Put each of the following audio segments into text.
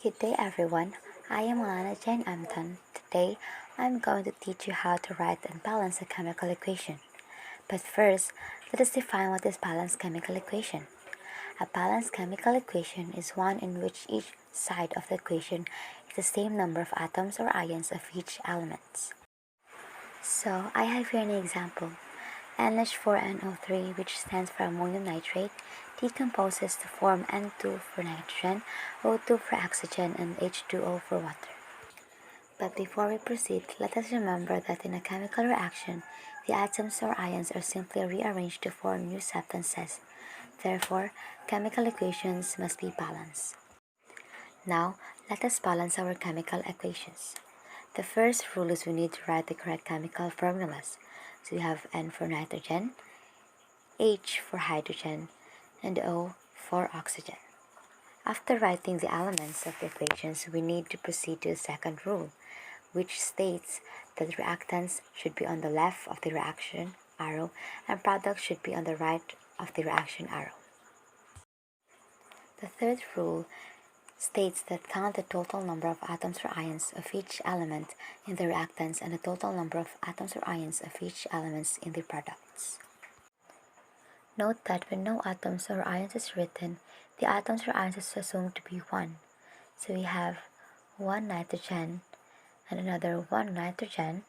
Good day everyone, I am Allanna Amton. Today, I'm going to teach you how to write and balance a chemical equation. But first, let us define what is balanced chemical equation. A balanced chemical equation is one in which each side of the equation is the same number of atoms or ions of each element. So, I have here an example. NH4NO3, which stands for ammonium nitrate, decomposes to form N2 for nitrogen, O2 for oxygen, and H2O for water. But before we proceed, let us remember that in a chemical reaction, the atoms or ions are simply rearranged to form new substances. Therefore, chemical equations must be balanced. Now, let us balance our chemical equations. The first rule is we need to write the correct chemical formulas. So we have N for nitrogen, H for hydrogen, and O for oxygen. After writing the elements of the equations, we need to proceed to the second rule, which states that reactants should be on the left of the reaction arrow and products should be on the right of the reaction arrow. The third rule states that count the total number of atoms or ions of each element in the reactants and the total number of atoms or ions of each element in the products. Note that when no atoms or ions is written, the atoms or ions is assumed to be 1. So we have 1 nitrogen and another 1 nitrogen.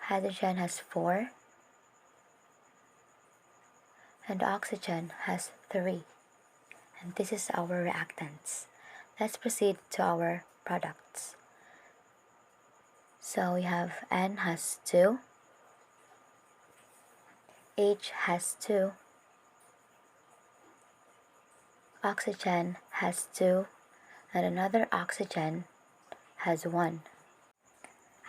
Hydrogen has 4 and oxygen has 3. And this is our reactants. Let's proceed to our products. So we have N has 2, H has 2, oxygen has 2, and another oxygen has 1.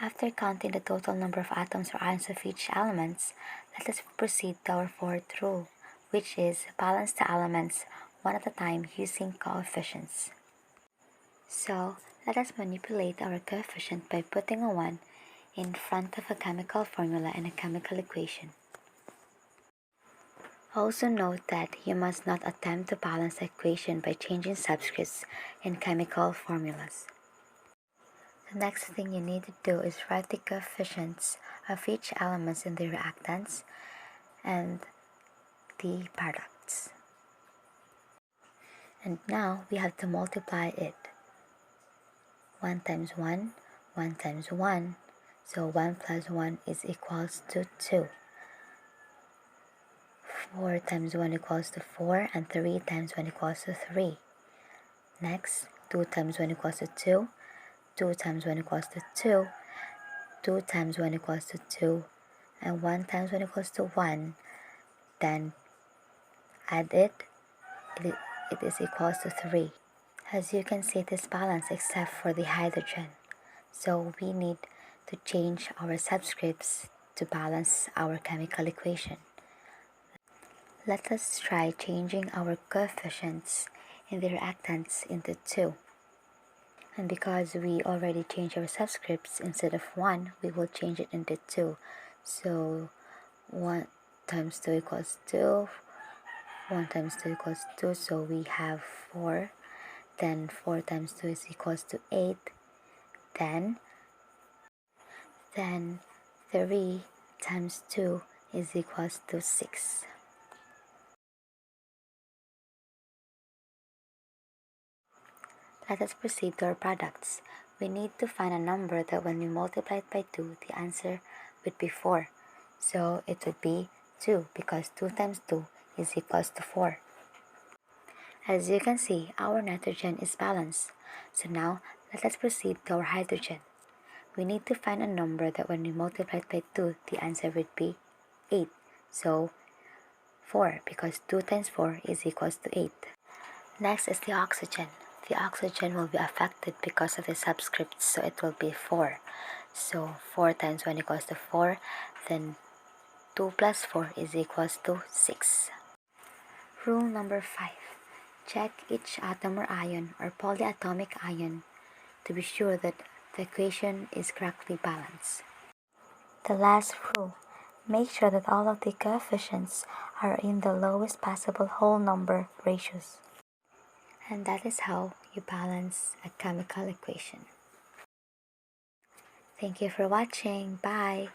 After counting the total number of atoms or ions of each element, let us proceed to our fourth rule, which is balance the elements one at a time using coefficients. So, let us manipulate our coefficient by putting a 1 in front of a chemical formula in a chemical equation. Also note that you must not attempt to balance the equation by changing subscripts in chemical formulas. The next thing you need to do is write the coefficients of each element in the reactants and the products. And now we have to multiply it. 1 times 1, 1 times 1, so 1 plus 1 is equals to 2. 4 times 1 equals to 4, and 3 times 1 equals to 3. Next, 2 times 1 equals to 2, 2 times 1 equals to 2, 2 times 1 equals to 2, and 1 times 1 equals to 1. Then add it is equals to 3. As you can see, it is balanced except for the hydrogen. So we need to change our subscripts to balance our chemical equation. Let us try changing our coefficients in the reactants into 2. And because we already changed our subscripts, instead of 1, we will change it into 2. So 1 times 2 equals 2, 1 times 2 equals 2, so we have 4. Then 4 times 2 is equals to 8. Then 3 times 2 is equals to 6. Let us proceed to our products. We need to find a number that when we multiply it by 2, the answer would be 4. So it would be 2 because 2 times 2 is equals to 4. As you can see, our nitrogen is balanced. So now, let us proceed to our hydrogen. We need to find a number that when we multiply it by 2, the answer would be 8. So 4 because 2 times 4 is equals to 8. Next is the oxygen. The oxygen will be affected because of the subscripts, so it will be 4. So 4 times 1 equals to 4, then 2 plus 4 is equals to 6. Rule number 5. Check each atom or ion or polyatomic ion to be sure that the equation is correctly balanced. The last rule. Make sure that all of the coefficients are in the lowest possible whole number ratios. And that is how you balance a chemical equation. Thank you for watching. Bye.